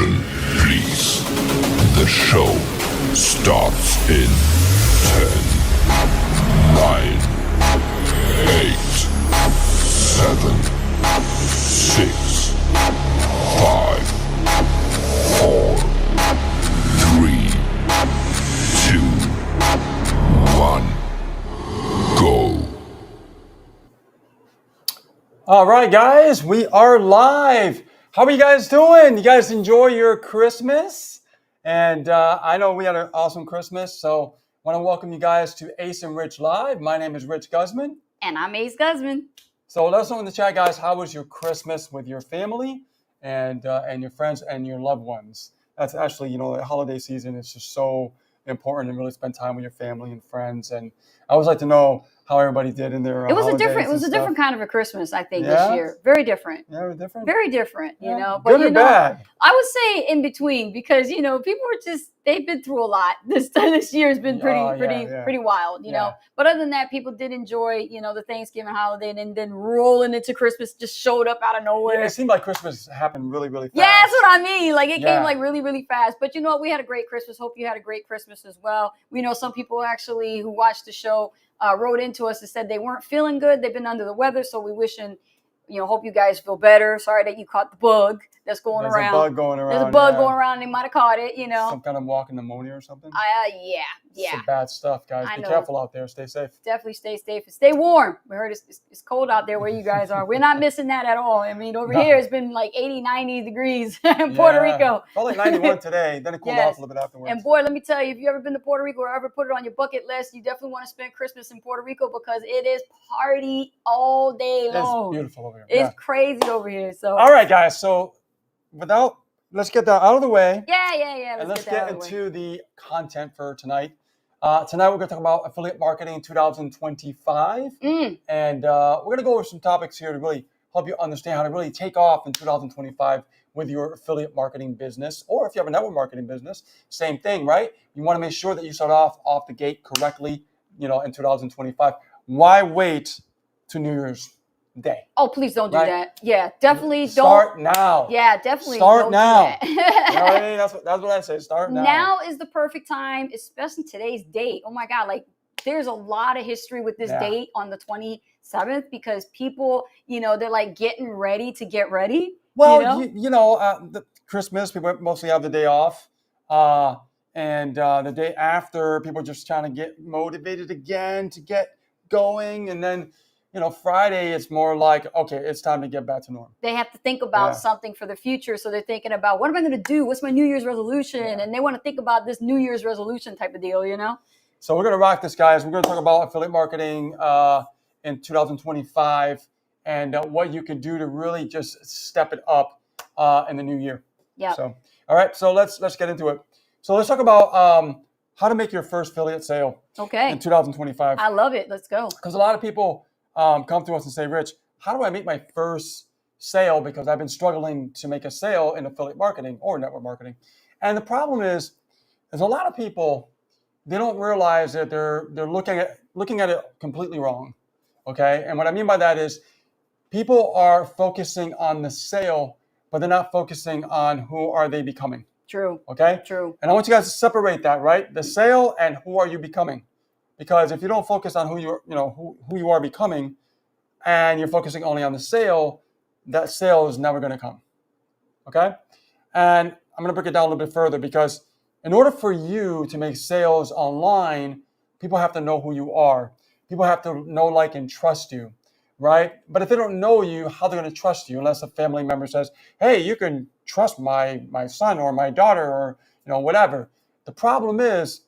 Attention, please. The show starts in 10, 9, 8, 7, 6, 5, 4, 3, 2, 1, go. All right, guys, we are live. How are you guys doing? You guys enjoy your Christmas? And I know we had an awesome Christmas, so I want to welcome you guys to Ace and Rich Live. My name is Rich Guzman. And I'm Ace Guzman. So let us know in the chat, guys, how was your Christmas with your family and your friends and your loved ones? That's actually, the holiday season is just so important to really spend time with your family and friends. And I always like to know how everybody did in their It was a holidays different kind of a Christmas, I think, Yeah? this year. Very different. Yeah, it was different. Very different, Yeah. But Good or bad? I would say in between because people are they've been through a lot. This year has been pretty wild, you know. But other than that, people did enjoy, the Thanksgiving holiday, and then rolling into Christmas just showed up out of nowhere. Yeah, it seemed like Christmas happened really, really fast. Yeah, that's what I mean. Like it came like really, really fast. But you know what? We had a great Christmas. Hope you had a great Christmas as well. We know some people actually who watched the show wrote into us and said they weren't feeling good. They've been under the weather. So we wishing, hope you guys feel better. Sorry that you caught the bug that's going There's around. There's a bug going around. There's a bug going around. They might have caught it, Some kind of walking pneumonia or something. Yeah. Some bad stuff, guys. Be careful out there. Stay safe. Definitely stay safe and stay warm. We heard it's cold out there where you guys are. We're not missing that at all. I mean, over here it's been like 80, 90 degrees in Puerto Rico. Felt like 91 today. Then it cooled off a little bit afterwards. And boy, let me tell you, if you ever been to Puerto Rico or ever put it on your bucket list, you definitely want to spend Christmas in Puerto Rico because it is party all day long. It's beautiful over here. It's crazy over here. So all right, guys. So let's get that out of the way. Yeah. Let's get into the content for tonight. Tonight we're going to talk about affiliate marketing in 2025. And we're going to go over some topics here to really help you understand how to really take off in 2025 with your affiliate marketing business. Or if you have a network marketing business, same thing, right? You want to make sure that you start off the gate correctly, in 2025. Why wait to New Year's Day? Oh, please don't do that. Yeah, definitely Start now. Yeah, definitely Start now. Do that. You know what I mean? That's what I say. Start now. Now is the perfect time, especially today's date. Oh my God, like there's a lot of history with this date on the 27th because people, they're like getting ready to get ready. Well, the Christmas, people mostly have the day off. And the day after, people are just trying to get motivated again to get going. And then, Friday, it's more like, okay, it's time to get back to normal. They have to think about something for the future. So they're thinking about, what am I going to do? What's my New Year's resolution? Yeah. And they want to think about this New Year's resolution type of deal, So we're going to rock this, guys. We're going to talk about affiliate marketing in 2025 and what you can do to really just step it up in the new year. Yeah. So, all right. So let's get into it. So let's talk about how to make your first affiliate sale in 2025. I love it. Let's go. Because a lot of people come to us and say, Rich, how do I make my first sale? Because I've been struggling to make a sale in affiliate marketing or network marketing. And the problem is, there's a lot of people, they don't realize that they're looking at it completely wrong. Okay. And what I mean by that is people are focusing on the sale, but they're not focusing on who are they becoming. True. Okay. True. And I want you guys to separate that, right? The sale and who are you becoming? Because if you don't focus on who you are becoming, and you're focusing only on the sale, that sale is never going to come. Okay? And I'm going to break it down a little bit further because in order for you to make sales online, people have to know who you are. People have to know, like, and trust you, right? But if they don't know you, how they're going to trust you unless a family member says, hey, you can trust my son or my daughter or whatever. The problem is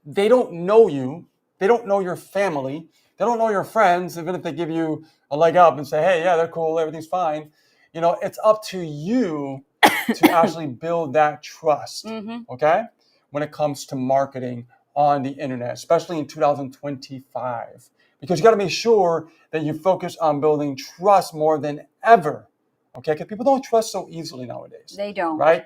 they don't know you. They don't know your family. They don't know your friends, even if they give you a leg up and say, hey, yeah, they're cool. Everything's fine. It's up to you to actually build that trust, okay, when it comes to marketing on the internet, especially in 2025. Because you got to make sure that you focus on building trust more than ever, okay? Because people don't trust so easily nowadays. They don't. Right?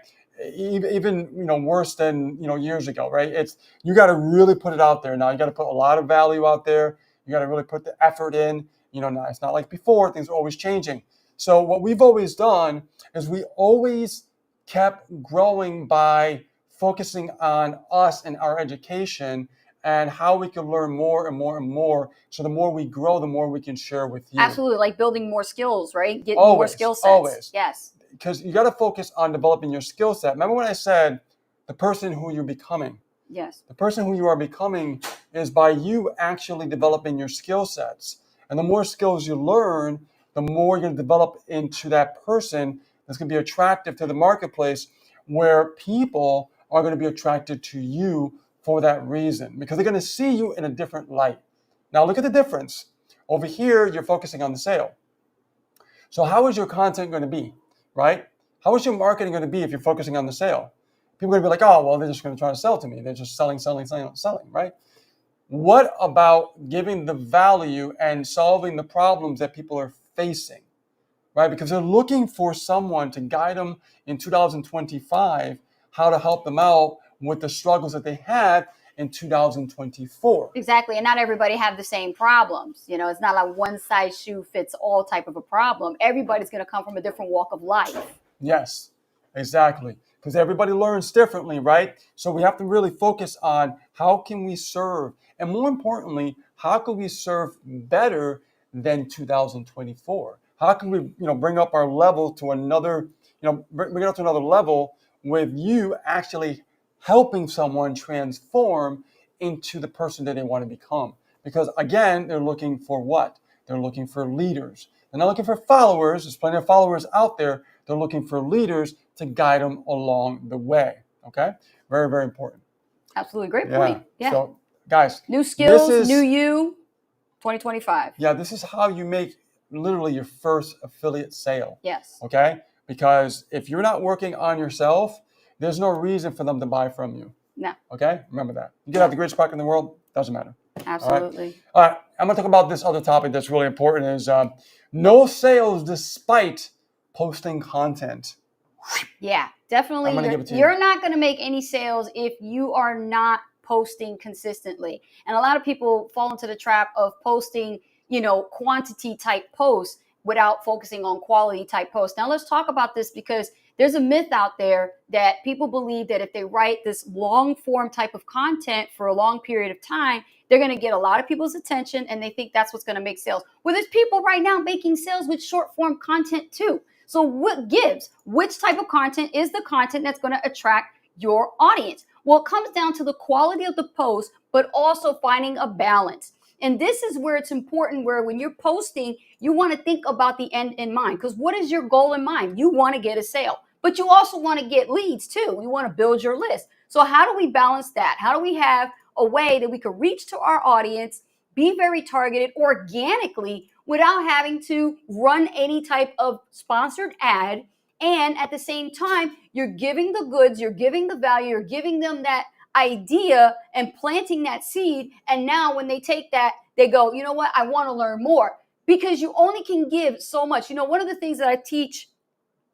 Even worse than years ago, right? It's you got to really put it out there now. You got to put a lot of value out there. You got to really put the effort in. Now it's not like before. Things are always changing. So what we've always done is we always kept growing by focusing on us and our education and how we can learn more and more and more. So the more we grow, the more we can share with you. Absolutely. Like building more skills, right? Getting more skill sets. Always. Yes. Because you got to focus on developing your skill set. Remember when I said the person who you're becoming? Yes. The person who you are becoming is by you actually developing your skill sets. And the more skills you learn, the more you're going to develop into that person that's going to be attractive to the marketplace, where people are going to be attracted to you for that reason, because they're going to see you in a different light. Now look at the difference. Over here, you're focusing on the sale. So how is your content going to be, right? How is your marketing going to be if you're focusing on the sale? People are going to be like, oh, well, they're just going to try to sell to me. They're just selling, right? What about giving the value and solving the problems that people are facing, right? Because they're looking for someone to guide them in 2025, how to help them out with the struggles that they had in 2024. Exactly. And not everybody have the same problems. You know, it's not like one size shoe fits all type of a problem. Everybody's going to come from a different walk of life. Yes, exactly. Because everybody learns differently, right? So we have to really focus on how can we serve, and more importantly, how can we serve better than 2024? How can we, bring up our level to another, bring it up to another level with you actually helping someone transform into the person that they want to become? Because again, they're looking for what? They're looking for leaders. They're not looking for followers. There's plenty of followers out there. They're looking for leaders to guide them along the way. Okay? Very, very important. Absolutely. Great point. Yeah. So, guys, new skills, new you, 2025. Yeah, this is how you make literally your first affiliate sale. Yes. Okay? Because if you're not working on yourself, there's no reason for them to buy from you. No. Okay? Remember that. You can have the greatest product in the world. Doesn't matter. Absolutely. All right. I'm going to talk about this other topic that's really important is no sales despite posting content. Yeah, definitely. You're not going to make any sales if you are not posting consistently. And a lot of people fall into the trap of posting, quantity type posts without focusing on quality type posts. Now let's talk about this, because there's a myth out there that people believe that if they write this long form type of content for a long period of time, they're going to get a lot of people's attention, and they think that's what's going to make sales. Well, there's people right now making sales with short form content too. So what gives? Which type of content is the content that's going to attract your audience? Well, it comes down to the quality of the post, but also finding a balance. And this is where it's important, where when you're posting, you want to think about the end in mind. Because what is your goal in mind? You want to get a sale, but you also want to get leads too. You want to build your list. So how do we balance that? How do we have a way that we could reach to our audience, be very targeted organically without having to run any type of sponsored ad? And at the same time, you're giving the goods, you're giving the value, you're giving them that idea and planting that seed. And now when they take that, they go, you know what? I want to learn more, because you only can give so much. One of the things that I teach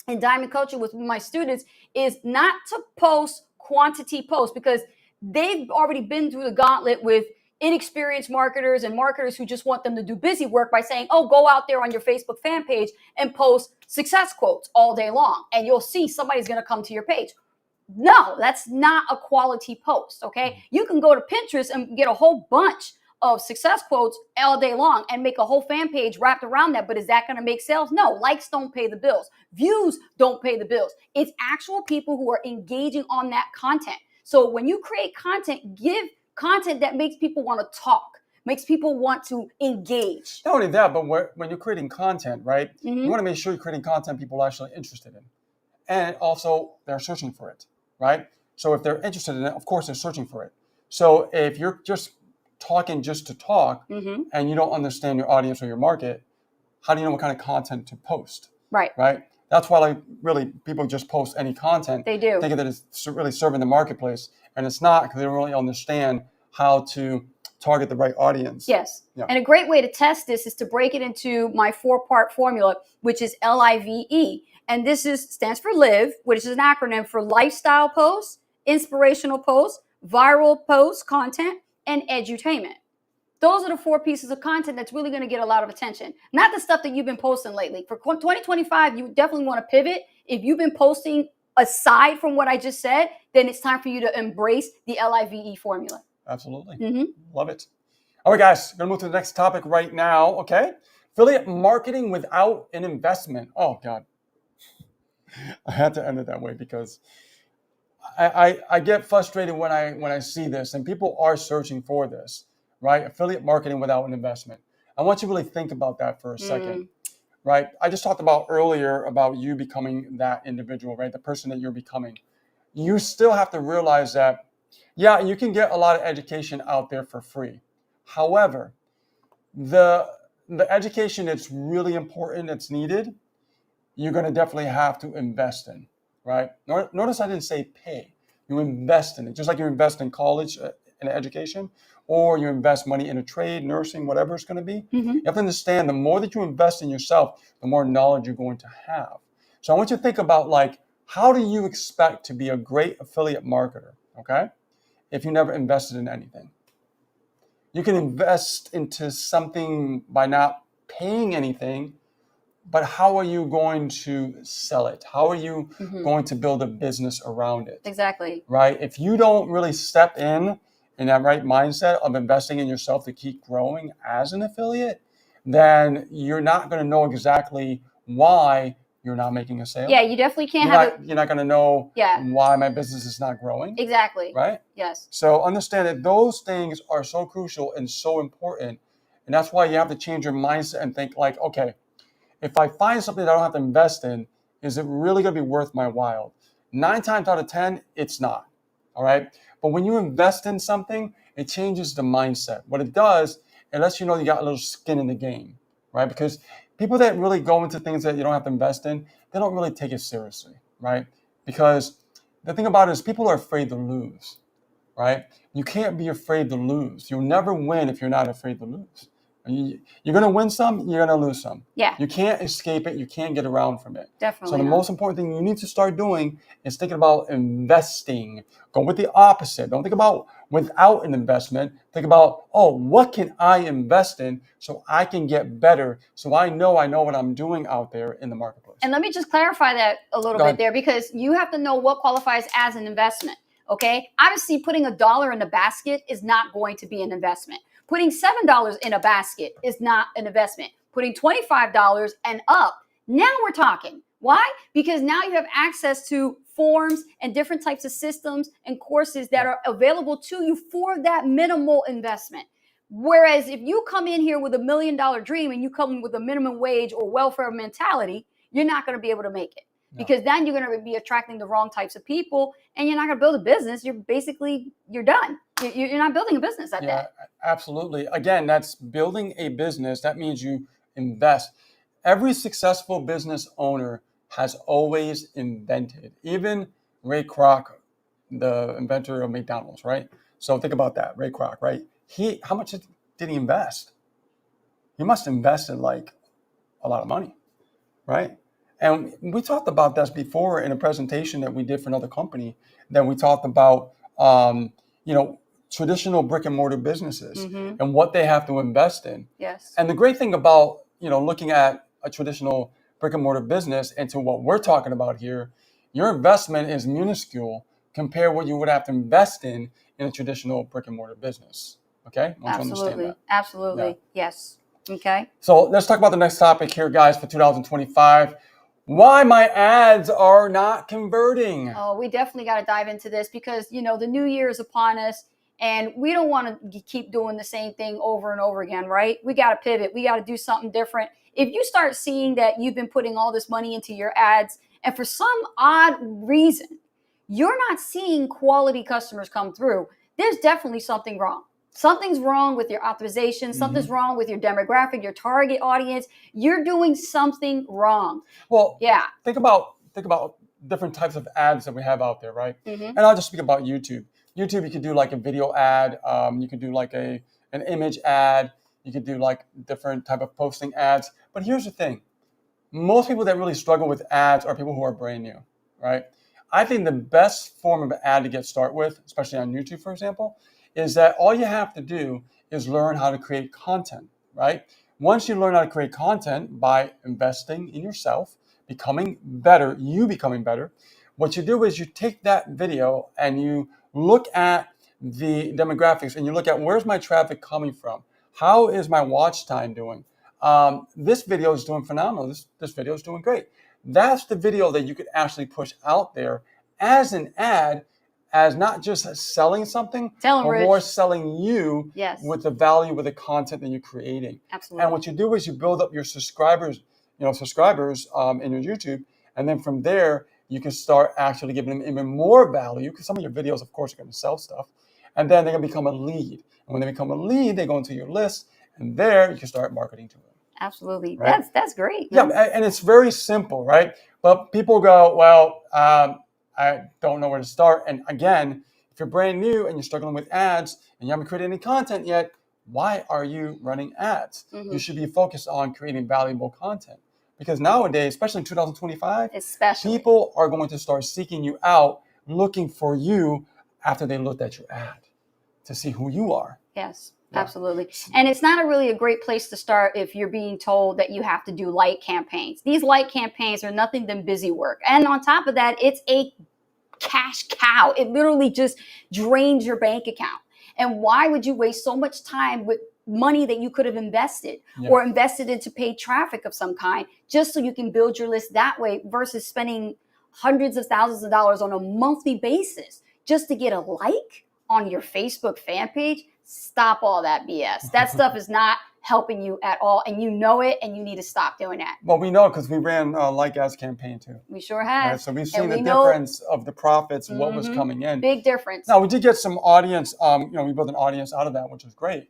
in Diamond Coaching with my students is not to post quantity posts, because they've already been through the gauntlet with inexperienced marketers and marketers who just want them to do busy work by saying, oh, go out there on your Facebook fan page and post success quotes all day long, and you'll see somebody's going to come to your page. No, that's not a quality post, okay? You can go to Pinterest and get a whole bunch of success quotes all day long and make a whole fan page wrapped around that, but is that going to make sales? No, likes don't pay the bills. Views don't pay the bills. It's actual people who are engaging on that content. So when you create content, give content that makes people want to talk, makes people want to engage. Not only that, but when you're creating content, right, you want to make sure you're creating content people are actually interested in. And also, they're searching for it, right? So if they're interested in it, of course, they're searching for it. So if you're just talking just to talk and you don't understand your audience or your market, how do you know what kind of content to post? Right. Right? That's why people just post any content. They do. Thinking that it's really serving the marketplace. And it's not, because they don't really understand how to target the right audience. Yes. Yeah. And a great way to test this is to break it into my 4-part formula, which is LIVE. And this stands for LIVE, which is an acronym for lifestyle posts, inspirational posts, viral posts, content, and edutainment. Those are the 4 pieces of content that's really going to get a lot of attention. Not the stuff that you've been posting lately. For 2025, you definitely want to pivot. If you've been posting aside from what I just said, then it's time for you to embrace the LIVE formula. Absolutely. Mm-hmm. Love it. All right, guys, going to move to the next topic right now, okay? Affiliate marketing without an investment. Oh, God. I had to end it that way because I get frustrated when I see this, and people are searching for this, right? Affiliate marketing without an investment. I want you to really think about that for a second, right? I just talked about earlier about you becoming that individual, right? The person that you're becoming. You still have to realize that, yeah, you can get a lot of education out there for free. However, the education that's really important, that's needed, you're going to definitely have to invest in, right? Notice I didn't say pay. You invest in it, just like you invest in college in education, or you invest money in a trade, nursing, whatever it's going to be. You have to understand the more that you invest in yourself, the more knowledge you're going to have. So I want you to think about, like, how do you expect to be a great affiliate marketer, okay, if you never invested in anything? You can invest into something by not paying anything, but how are you going to sell it? How are you going to build a business around it? Exactly. Right? If you don't really step in that right mindset of investing in yourself to keep growing as an affiliate, then you're not going to know exactly why you're not making a sale. Yeah, you definitely can't You're not going to know Yeah. why my business is not growing. Exactly. Right? Yes. So understand that those things are so crucial and so important. And that's why you have to change your mindset and think like, okay, if I find something that I don't have to invest in, is it really going to be worth my while? 9 times out of 10, it's not. All right. But when you invest in something, it changes the mindset. What it does, it lets you know you got a little skin in the game, right? Because people that really go into things that you don't have to invest in, they don't really take it seriously, right? Because the thing about it is people are afraid to lose, right? You can't be afraid to lose. You'll never win if you're not afraid to lose. You're going to win some, you're going to lose some. Yeah. You can't escape it. You can't get around from it. Definitely. So the not. most important thing you need to start doing is thinking about investing. Go with the opposite. Don't think about without an investment. Think about, oh, what can I invest in so I can get better, so I know what I'm doing out there in the marketplace. And let me just clarify that a little bit there, because you have to know what qualifies as an investment. Okay. Obviously, putting $1 in a basket is not going to be an investment. Putting $7 in a basket is not an investment. Putting $25 and up, now we're talking. Why? Because now you have access to forms and different types of systems and courses that are available to you for that minimal investment. Whereas if you come in here with $1 million dream and you come with a minimum wage or welfare mentality, you're not going to be able to make it. No. Because then you're going to be attracting the wrong types of people, and you're not going to build a business. You're done. You're not building a business at that. Absolutely. Again, that's building a business. That means you invest. Every successful business owner has always invented. Even Ray Kroc, the inventor of McDonald's, right? So think about that, Ray Kroc, right? How much did he invest? He must invest in like a lot of money, right? And we talked about this before in a presentation that we did for another company, that we talked about, traditional brick and mortar businesses and what they have to invest in. Yes. And the great thing about, looking at a traditional brick and mortar business and to what we're talking about here, your investment is minuscule compared to what you would have to invest in a traditional brick and mortar business. Okay? I want you to understand that. Absolutely. Yeah. Yes. Okay. So let's talk about the next topic here, guys, for 2025. Why my ads are not converting. Oh, we definitely got to dive into this because, the new year is upon us and we don't want to keep doing the same thing over and over again, right? We got to pivot. We got to do something different. If you start seeing that you've been putting all this money into your ads and for some odd reason, you're not seeing quality customers come through, there's definitely something wrong. Something's wrong with your optimization. Something's wrong with your demographic, your target audience. You're doing something wrong. Well, yeah. Think about different types of ads that we have out there, right? And I'll just speak about YouTube. YouTube, you could do like a video ad. You could do like an image ad. You could do like different type of posting ads. But here's the thing. Most people that really struggle with ads are people who are brand new, right? I think the best form of an ad to get started with, especially on YouTube, for example, is that all you have to do is learn how to create content, right? Once you learn how to create content by investing in yourself, becoming better, What you do is you take that video and you look at the demographics and you look at where's my traffic coming from? How is my watch time doing? This video is doing phenomenal. This video is doing great. That's the video that you could actually push out there as an ad, as not just selling something, but more selling you with the value, with the content that you're creating. Absolutely. And what you do is you build up your subscribers in your YouTube, and then from there you can start actually giving them even more value, because some of your videos, of course, are going to sell stuff, and then they're going to become a lead. And when they become a lead, they go into your list, and there you can start marketing to them. Absolutely. Right? That's great. Yeah, and it's very simple, right? But people go, well, I don't know where to start. And again, if you're brand new and you're struggling with ads and you haven't created any content yet, why are you running ads? You should be focused on creating valuable content, because nowadays, especially in 2025, people are going to start seeking you out, looking for you after they looked at your ad to see who you are. Yes. Yeah. Absolutely. And it's not really a great place to start if you're being told that you have to do like campaigns. These like campaigns are nothing than busy work. And on top of that, it's a cash cow. It literally just drains your bank account. And why would you waste so much time with money that you could have invested or invested into paid traffic of some kind, just so you can build your list that way, versus spending hundreds of thousands of dollars on a monthly basis just to get a like on your Facebook fan page? Stop all that BS. That stuff is not helping you at all, and you know it, and you need to stop doing that. Well, we know, because we ran a like ads campaign too. We sure have. Right? So we've seen the difference of the profits, what was coming in. Big difference. Now, we did get some audience, we built an audience out of that, which was great.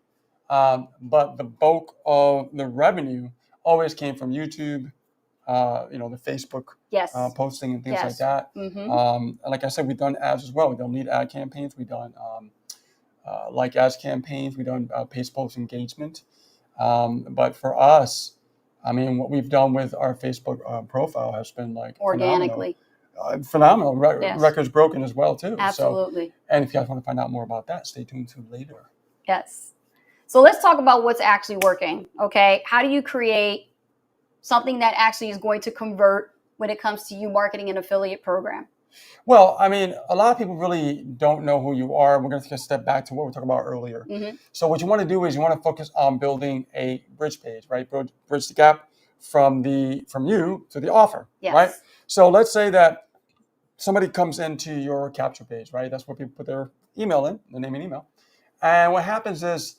But the bulk of the revenue always came from YouTube, the Facebook posting and things like that. And like I said, we've done ads as well. We've done lead ad campaigns. We've done like ads campaigns. We've done page post engagement. But for us, I mean, what we've done with our Facebook profile has been like organically phenomenal. Records broken as well too. Absolutely. So, and if you guys want to find out more about that, stay tuned to later. Yes. So let's talk about what's actually working. Okay. How do you create something that actually is going to convert when it comes to you marketing an affiliate program? Well, I mean, a lot of people really don't know who you are. We're going to take a step back to what we were talking about earlier. So what you want to do is you want to focus on building a bridge page, right? Bridge the gap from you to the offer, right? So let's say that somebody comes into your capture page, right? That's where people put their email in, the name and email. And what happens is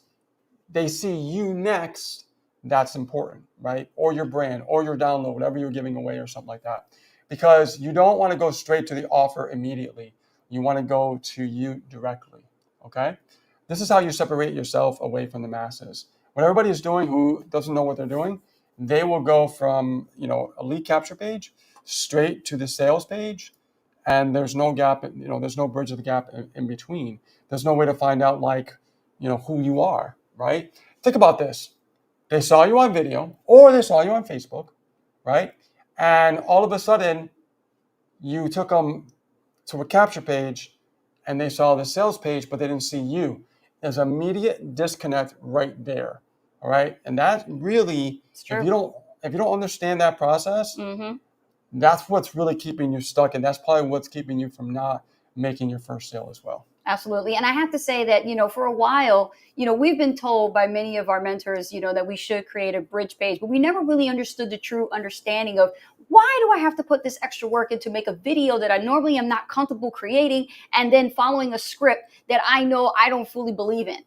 they see you next. That's important, right? Or your brand, or your download, whatever you're giving away or something like that. Because you don't want to go straight to the offer immediately. You want to go to you directly, okay? This is how you separate yourself away from the masses. What everybody is doing who doesn't know what they're doing, they will go from, a lead capture page straight to the sales page, and there's no gap, there's no bridge of the gap in between. There's no way to find out, who you are, right? Think about this. They saw you on video, or they saw you on Facebook, right? And all of a sudden, you took them to a capture page and they saw the sales page, but they didn't see you. There's an immediate disconnect right there. All right. And that really, if you don't understand that process, that's what's really keeping you stuck. And that's probably what's keeping you from not making your first sale as well. Absolutely. And I have to say that, for a while, we've been told by many of our mentors, that we should create a bridge page, but we never really understood the true understanding of why do I have to put this extra work in to make a video that I normally am not comfortable creating, and then following a script that I know I don't fully believe in.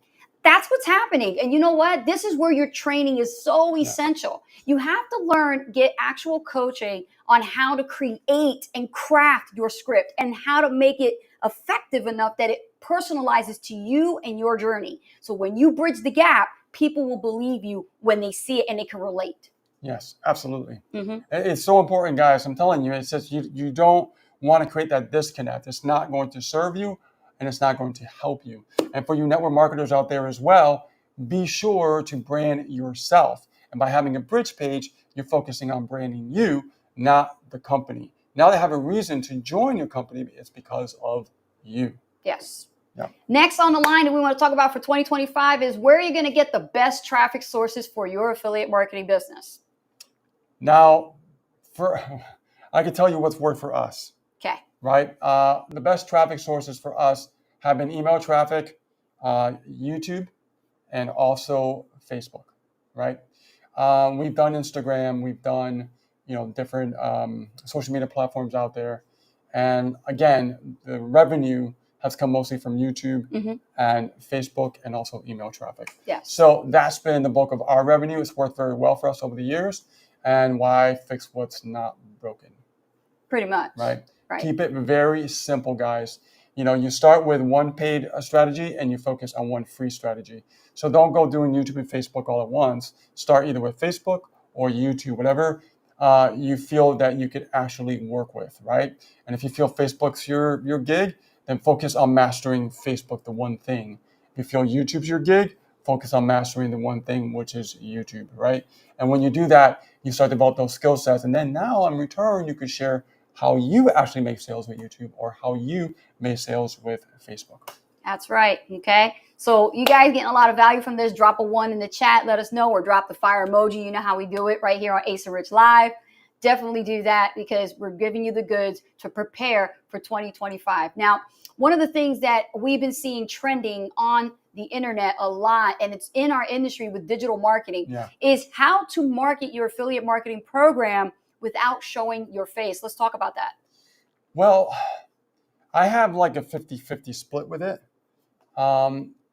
That's what's happening. And you know what? This is where your training is so essential. You have to get actual coaching on how to create and craft your script and how to make it effective enough that it personalizes to you and your journey. So when you bridge the gap, people will believe you when they see it and they can relate. Yes, absolutely. It's so important, guys. I'm telling you, it says you don't want to create that disconnect. It's not going to serve you, and it's not going to help you. And for you network marketers out there as well, be sure to brand yourself. And by having a bridge page, you're focusing on branding you, not the company. Now they have a reason to join your company. It's because of you. Yes. Yeah. Next on the line that we want to talk about for 2025 is where are you going to get the best traffic sources for your affiliate marketing business? Now, I can tell you what's worked for us. Okay. right? The best traffic sources for us have been email traffic, YouTube, and also Facebook, right? We've done Instagram, we've done different social media platforms out there, and again, the revenue has come mostly from YouTube and Facebook, and also email traffic. Yes. So that's been the bulk of our revenue. It's worked very well for us over the years, and why fix what's not broken? Pretty much. Right. Right. Keep it very simple, guys. You start with one paid strategy and you focus on one free strategy. So don't go doing YouTube and Facebook all at once. Start either with Facebook or YouTube, whatever you feel that you could actually work with, right? And if you feel Facebook's your gig, then focus on mastering Facebook, the one thing. If you feel YouTube's your gig, focus on mastering the one thing, which is YouTube, right? And when you do that, you start to develop those skill sets. And then now in return, you could share how you actually make sales with YouTube or how you make sales with Facebook. That's right. Okay. So you guys getting a lot of value from this, drop a 1 in the chat. Let us know, or drop the fire emoji. You know how we do it right here on Ace and Rich Live. Definitely do that, because we're giving you the goods to prepare for 2025. Now, one of the things that we've been seeing trending on the internet a lot, and it's in our industry with digital marketing, is how to market your affiliate marketing program without showing your face. Let's talk about that. Well, I have like a 50-50 split with it.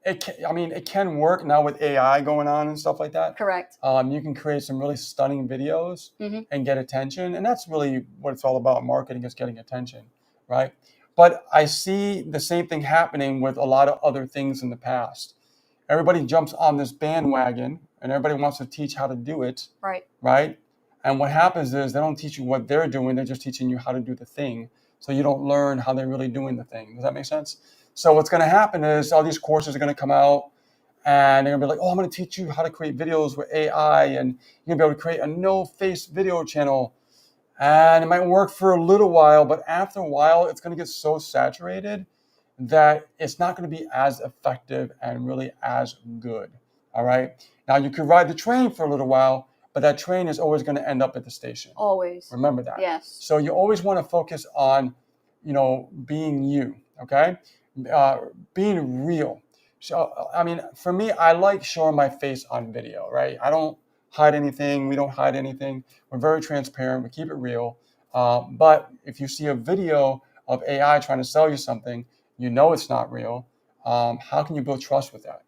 It can work now with AI going on and stuff like that. Correct. You can create some really stunning videos and get attention. And that's really what it's all about. Marketing is getting attention, right? But I see the same thing happening with a lot of other things in the past. Everybody jumps on this bandwagon and everybody wants to teach how to do it. Right. Right? And what happens is they don't teach you what they're doing. They're just teaching you how to do the thing. So you don't learn how they're really doing the thing. Does that make sense? So what's going to happen is all these courses are going to come out and they're going to be like, oh, I'm going to teach you how to create videos with AI, and you're going to be able to create a no-face video channel. And it might work for a little while, but after a while, it's going to get so saturated that it's not going to be as effective and really as good. All right. Now you could ride the train for a little while, but that train is always going to end up at the station. Always. Remember that. Yes. So you always want to focus on, being you, okay? Being real. So, for me, I like showing my face on video, right? I don't hide anything. We don't hide anything. We're very transparent. We keep it real. But if you see a video of AI trying to sell you something, it's not real. How can you build trust with that,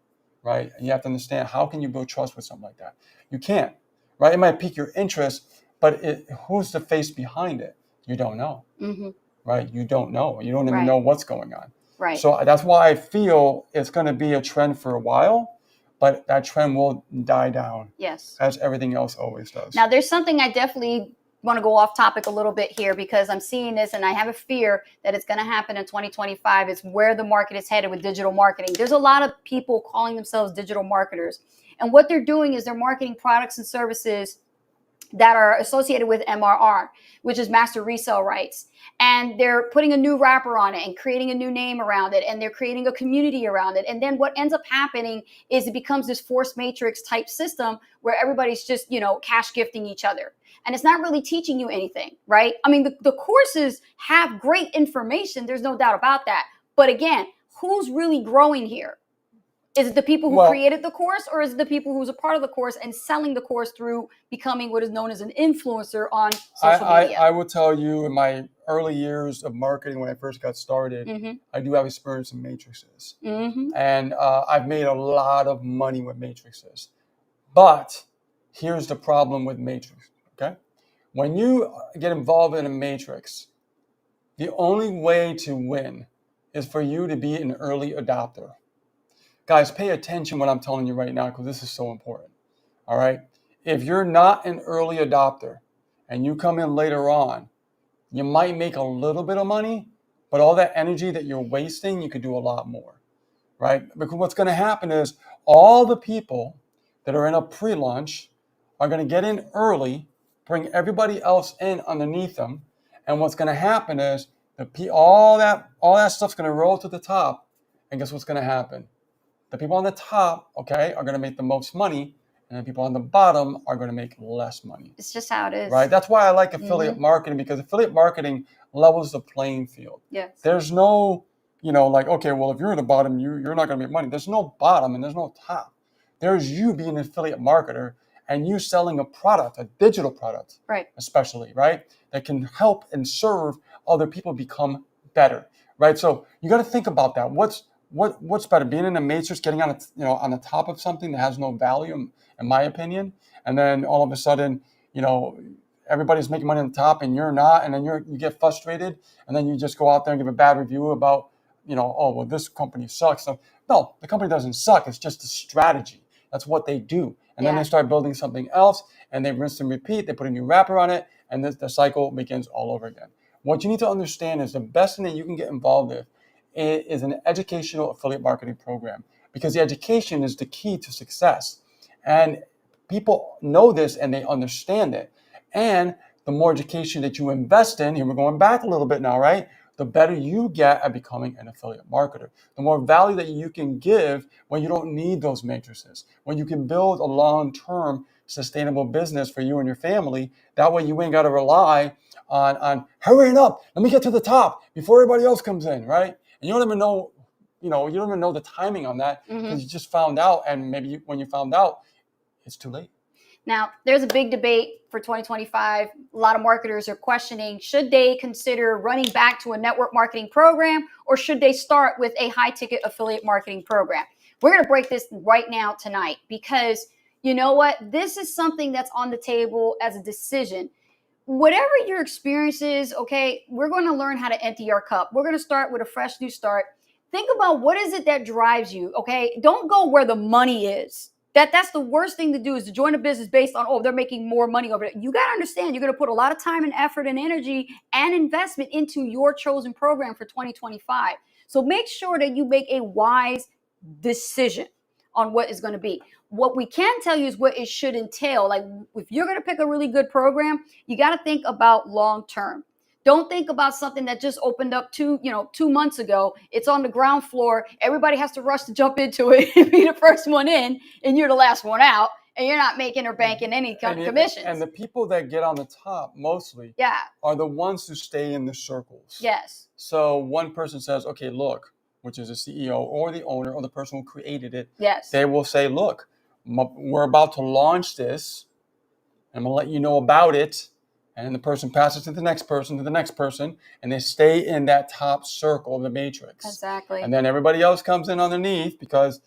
right? And you have to understand, how can you build trust with something like that? You can't. Right? It might pique your interest, but who's the face behind it? You don't know. Right? You don't know. You don't even know what's going on. Right. So that's why I feel it's going to be a trend for a while, but that trend will die down. Yes. As everything else always does. Now, there's something I definitely want to go off topic a little bit here, because I'm seeing this and I have a fear that it's going to happen in 2025. It's where the market is headed with digital marketing. There's a lot of people calling themselves digital marketers. And what they're doing is they're marketing products and services that are associated with MRR, which is master resale rights. And they're putting a new wrapper on it and creating a new name around it. And they're creating a community around it. And then what ends up happening is it becomes this force matrix type system where everybody's just, cash gifting each other. And it's not really teaching you anything, right? The courses have great information. There's no doubt about that. But again, who's really growing here? Is it the people who created the course, or is it the people who's a part of the course and selling the course through becoming what is known as an influencer on social media? I will tell you, in my early years of marketing, when I first got started, I do have experience in matrices. And I've made a lot of money with matrices. But here's the problem with matrix, okay? When you get involved in a matrix, the only way to win is for you to be an early adopter. Guys, pay attention what I'm telling you right now, because this is so important. All right? If you're not an early adopter and you come in later on, you might make a little bit of money, but all that energy that you're wasting, you could do a lot more, right? Because what's going to happen is all the people that are in a pre-launch are going to get in early, bring everybody else in underneath them, and what's going to happen is all that stuff's going to roll to the top, and guess what's going to happen? The people on the top, okay, are going to make the most money, and then people on the bottom are going to make less money. It's just how it is. Right? That's why I like affiliate marketing, because affiliate marketing levels the playing field. Yes. There's no, like, okay, well, if you're at the bottom, you're not going to make money. There's no bottom and there's no top. There's you being an affiliate marketer and you selling a product, a digital product, Right. especially, right? That can help and serve other people become better, right? So you got to think about that. What's better, being in a matrix, getting on on the top of something that has no value, in my opinion, and then all of a sudden, everybody's making money on the top and you're not, and then you get frustrated, and then you just go out there and give a bad review about, oh, well, this company sucks. So, no, the company doesn't suck. It's just a strategy. That's what they do. And then they start building something else, and they rinse and repeat. They put a new wrapper on it, and the cycle begins all over again. What you need to understand is the best thing that you can get involved with is an educational affiliate marketing program, because the education is the key to success. And people know this and they understand it. And the more education that you invest in, here we're going back a little bit now, right? The better you get at becoming an affiliate marketer. The more value that you can give when you don't need those matrices, when you can build a long-term sustainable business for you and your family. That way you ain't got to rely on hurrying up. Let me get to the top before everybody else comes in, right? And you don't even know, you don't even know the timing on that, because you just found out, and maybe when you found out, it's too late. Now, there's a big debate for 2025. A lot of marketers are questioning, should they consider running back to a network marketing program, or should they start with a high-ticket affiliate marketing program? We're going to break this right now tonight, because you know what? This is something that's on the table as a decision. Whatever your experience is, okay, we're going to learn how to empty our cup. We're going to start with a fresh new start. Think about what is it that drives you, okay? Don't go where the money is. That's the worst thing to do, is to join a business based on, oh, they're making more money over it. You got to understand, you're going to put a lot of time and effort and energy and investment into your chosen program for 2025. So make sure that you make a wise decision on what is going to be. What we can tell you is what it should entail. Like, if you're going to pick a really good program, you got to think about long term. Don't think about something that just opened up 2 months ago. It's on the ground floor. Everybody has to rush to jump into it and be the first one in, and you're the last one out, and you're not making or banking any commissions. And the people that get on the top mostly are the ones who stay in the circles. Yes. So one person says, okay, look, which is a CEO or the owner or the person who created it. Yes. They will say, look, we're about to launch this. I'm going to let you know about it. And then the person passes to the next person, and they stay in that top circle of the matrix. Exactly. And then everybody else comes in underneath, because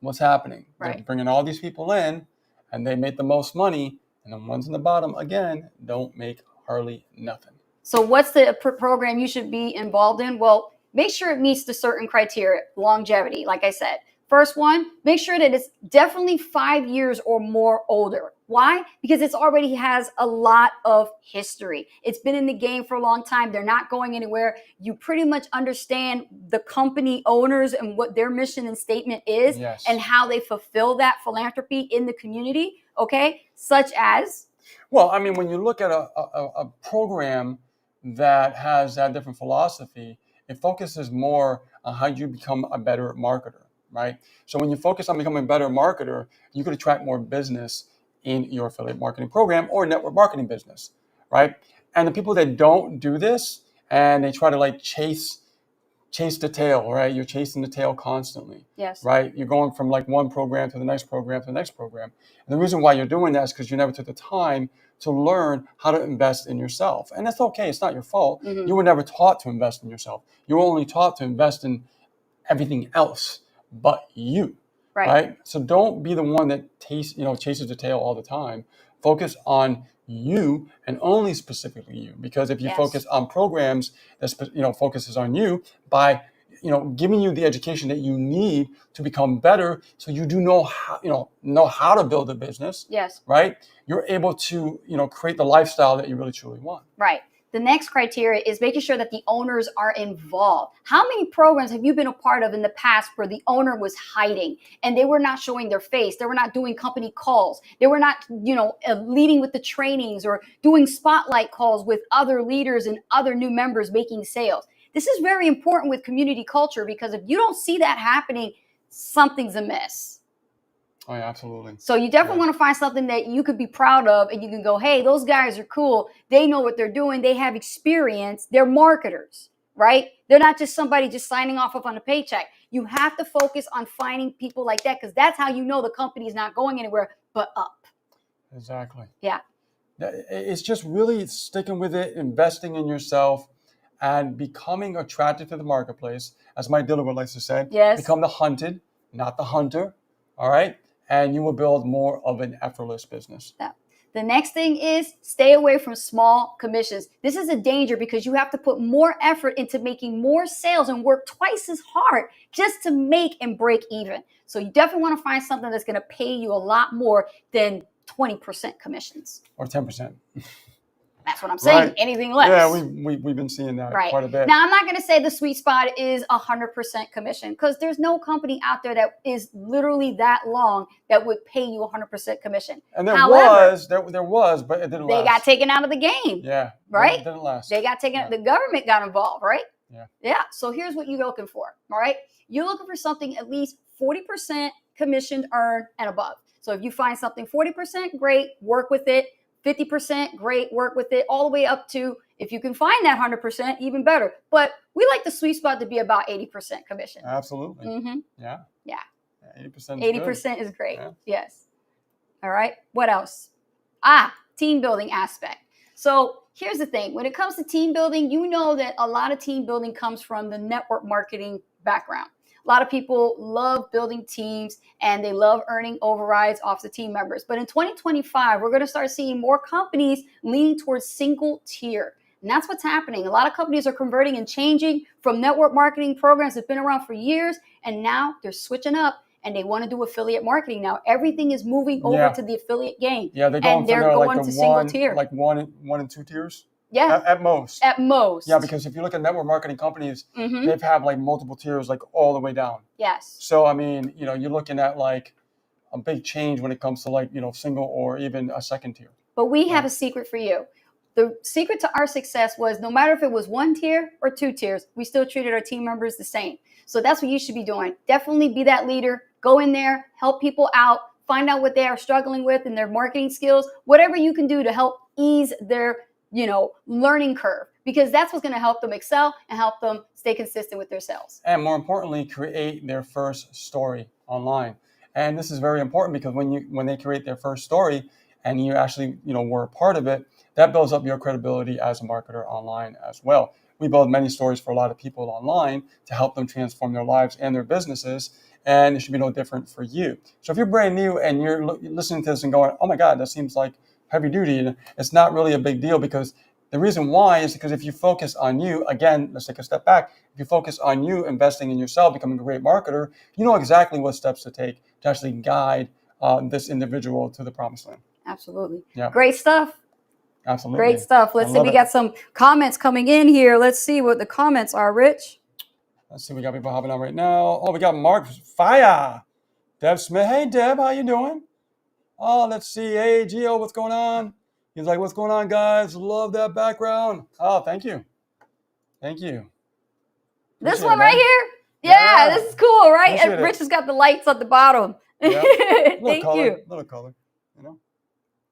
what's happening? Right. They're bringing all these people in, and they make the most money, and the ones in the bottom, again, don't make hardly nothing. So what's the program you should be involved in? Well, make sure it meets the certain criteria. Longevity, like I said. First one, make sure that it's definitely 5 years or more older. Why? Because it already has a lot of history. It's been in the game for a long time. They're not going anywhere. You pretty much understand the company owners and what their mission and statement is, and how they fulfill that philanthropy in the community, okay? Such as? Well, I mean, when you look at a program that has that different philosophy, it focuses more on how you become a better marketer. Right? So when you focus on becoming a better marketer, you could attract more business in your affiliate marketing program or network marketing business, right? And the people that don't do this, and they try to chase the tail, right? You're chasing the tail constantly. Yes. Right? You're going from one program to the next program to the next program. And the reason why you're doing that is because you never took the time to learn how to invest in yourself. And that's okay. It's not your fault. Mm-hmm. You were never taught to invest in yourself. You were only taught to invest in everything else but you, right? So don't be the one that chases the tail all the time. Focus on you, and only specifically you. Because if you focus on programs that focuses on you by giving you the education that you need to become better, so you do know how to build a business. Yes. Right. You're able to create the lifestyle that you really truly want. Right. The next criteria is making sure that the owners are involved. How many programs have you been a part of in the past where the owner was hiding and they were not showing their face? They were not doing company calls. They were not, leading with the trainings or doing spotlight calls with other leaders and other new members making sales. This is very important with community culture, because if you don't see that happening, something's amiss. Oh, yeah, absolutely. So you definitely want to find something that you could be proud of and you can go, hey, those guys are cool. They know what they're doing. They have experience. They're marketers, right? They're not just somebody just signing off on a paycheck. You have to focus on finding people like that because that's how you know the company is not going anywhere but up. Exactly. Yeah. It's just really sticking with it, investing in yourself, and becoming attractive to the marketplace. As Mike Dillon likes to say, become the hunted, not the hunter. All right? And you will build more of an effortless business. Yeah. The next thing is stay away from small commissions. This is a danger because you have to put more effort into making more sales and work twice as hard just to make and break even. So you definitely want to find something that's going to pay you a lot more than 20% commissions. Or 10%. That's what I'm saying. Right. Anything less. Yeah, we've been seeing that quite a bit. Now, I'm not going to say the sweet spot is 100% commission because there's no company out there that is literally that long that would pay you 100% commission. And there was, but it didn't last. They got taken out of the game. Yeah. Right? It didn't last. They got taken, the government got involved, right? Yeah. Yeah. So here's what you're looking for, all right? You're looking for something at least 40% commission earned and above. So if you find something 40%, great, work with it. 50%, great, work with it, all the way up to, if you can find that 100%, even better. But we like the sweet spot to be about 80% commission. Absolutely. Mm-hmm. Yeah. 80% 80% is great. Yeah. Yes. All right. What else? Team building aspect. So here's the thing. When it comes to team building, you know that a lot of team building comes from the network marketing background. A lot of people love building teams and they love earning overrides off the team members. But in 2025, we're going to start seeing more companies leaning towards single tier. And that's what's happening. A lot of companies are converting and changing from network marketing programs that have been around for years. And now they're switching up and they want to do affiliate marketing. Now everything is moving over to the affiliate game. Yeah, they're going to single tier. Like one and two tiers. Yeah. At most. At most. Yeah, because if you look at network marketing companies, they've had like multiple tiers, like all the way down. Yes. So, I mean, you're looking at like a big change when it comes to like, single or even a second tier. But we have a secret for you. The secret to our success was no matter if it was one tier or two tiers, we still treated our team members the same. So that's what you should be doing. Definitely be that leader. Go in there, help people out, find out what they are struggling with in their marketing skills, whatever you can do to help ease their learning curve, because that's what's going to help them excel and help them stay consistent with their sales. And more importantly, create their first story online. And this is very important because when they create their first story and you actually, were a part of it, that builds up your credibility as a marketer online as well. We build many stories for a lot of people online to help them transform their lives and their businesses. And it should be no different for you. So if you're brand new and you're listening to this and going, oh my God, that seems like heavy duty, and it's not really a big deal, because the reason why is because if you focus on you, again, let's take a step back. If you focus on you, investing in yourself, becoming a great marketer, you know exactly what steps to take to actually guide this individual to the promised land. Absolutely. Yeah. Great stuff. Absolutely. Great stuff. Let's see. We got some comments coming in here. Let's see what the comments are, Rich. Let's see. We got people hopping on right now. Oh, we got Mark Fire. Deb Smith. Hey, Deb. How you doing? Oh, let's see. Hey, Gio, what's going on? He's like, what's going on, guys? Love that background. Oh, thank you. Thank you. This one right here? Yeah, this is cool, right? And Rich has got the lights at the bottom. Yep. Thank you. Little color,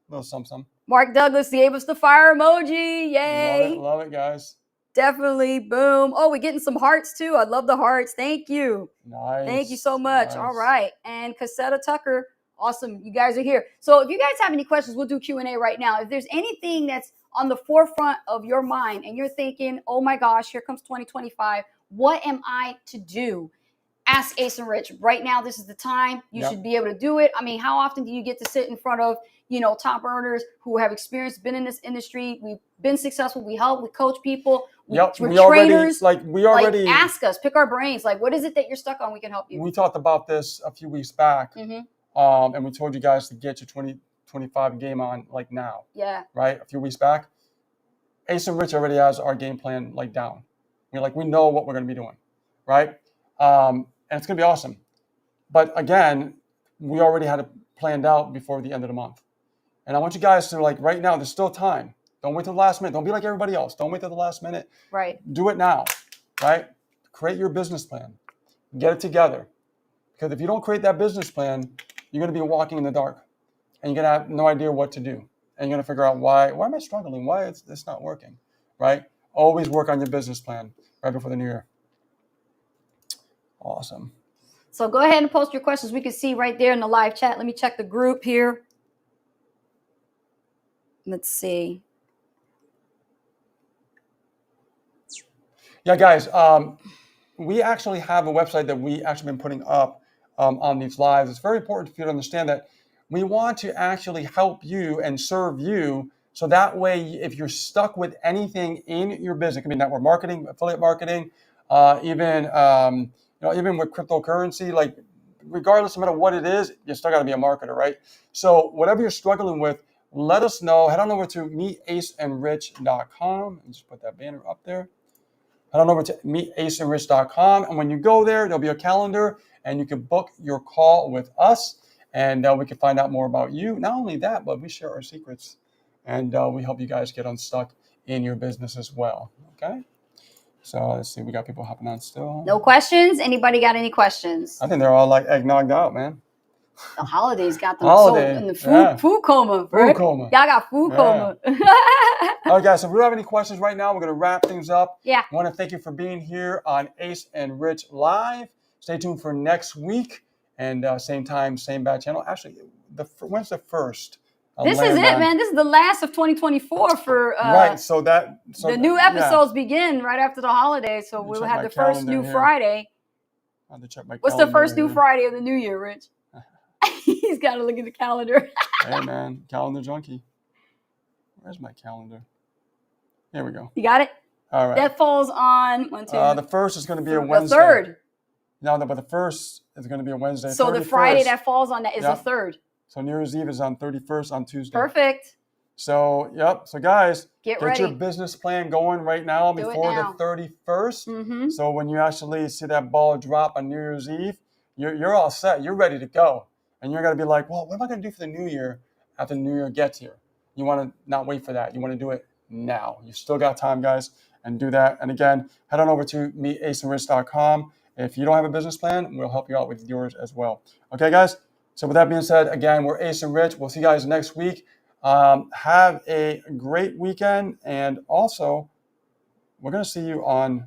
little something. Mark Douglas gave us the fire emoji. Yay. Love it, guys. Definitely. Boom. Oh, we're getting some hearts too. I love the hearts. Thank you. Nice. Thank you so much. Nice. All right. And Cassetta Tucker. Awesome. You guys are here. So if you guys have any questions, we'll do Q&A right now. If there's anything that's on the forefront of your mind and you're thinking, oh my gosh, here comes 2025. What am I to do? Ask Ace and Rich. Right now, this is the time. You should be able to do it. I mean, how often do you get to sit in front of, top earners who have experience, been in this industry? We've been successful. We help, we coach people. We're trainers. We already ask us, pick our brains. Like, what is it that you're stuck on? We can help you. We talked about this a few weeks back. Mm-hmm. And we told you guys to get your 2025 game on like now. Yeah. Right? A few weeks back. Ace and Rich already has our game plan like down. We know what we're going to be doing. Right? And it's going to be awesome. But again, we already had it planned out before the end of the month. And I want you guys to right now, there's still time. Don't wait till the last minute. Don't be like everybody else. Don't wait till the last minute. Right. Do it now. Right? Create your business plan. Get it together. Because if you don't create that business plan, you're going to be walking in the dark, and you're going to have no idea what to do. And you're going to figure out why am I struggling? Why it's not working, right? Always work on your business plan right before the new year. Awesome. So go ahead and post your questions. We can see right there in the live chat. Let me check the group here. Let's see. Yeah, guys, we actually have a website that we actually been putting up on these lives. It's very important for you to understand that we want to actually help you and serve you. So that way, if you're stuck with anything in your business, it can be network marketing, affiliate marketing, even with cryptocurrency, like regardless no matter what it is, you still got to be a marketer, right? So whatever you're struggling with, let us know. Head on over to meetaceandrich.com and just put that banner up there. Head on over to meetaceandrich.com, and when you go there, there'll be a calendar, and you can book your call with us, and we can find out more about you. Not only that, but we share our secrets, and we help you guys get unstuck in your business as well. Okay. So let's see, we got people hopping on still. No questions? Anybody got any questions? I think they're all like eggnogged out, man. The holidays got them Holiday, so in the yeah. food coma, right? Food coma. Y'all got food coma. All right, guys, so if we don't have any questions right now, we're going to wrap things up. Yeah. I want to thank you for being here on Ace and Rich Live. Stay tuned for next week, and same time, same bad channel. Actually, when's the first? This is it, man. This is the last of 2024 for right. So the new episodes begin right after the holidays. So we'll have the first new Friday. I have to check my What's the first new Friday of the new year, Rich? He's got to look at the calendar. Hey, man, calendar junkie. Where's my calendar? Here we go. You got it? All right. That falls on the first is going to be a Wednesday. The third. No, but the first is going to be a Wednesday. So 31st. The Friday that falls on that is the third. So New Year's Eve is on 31st on Tuesday. Perfect. So, yep. So, guys, get ready. Your business plan going right now before the 31st. Mm-hmm. So when you actually see that ball drop on New Year's Eve, you're all set. You're ready to go. And you're going to be like, well, what am I going to do for the new year after the new year gets here? You want to not wait for that. You want to do it now. You still got time, guys, and do that. And again, head on over to meetaceandrich.com. If you don't have a business plan, we'll help you out with yours as well. Okay, guys? So with that being said, again, we're Ace and Rich. We'll see you guys next week. Have a great weekend. And also, we're going to see you on,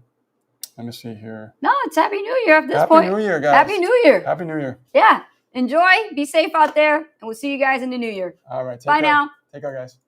let me see here. No, it's Happy New Year at this point. Happy New Year, guys. Happy New Year. Happy New Year. Yeah. Enjoy. Be safe out there. And we'll see you guys in the new year. All right. Bye now. Take care, guys.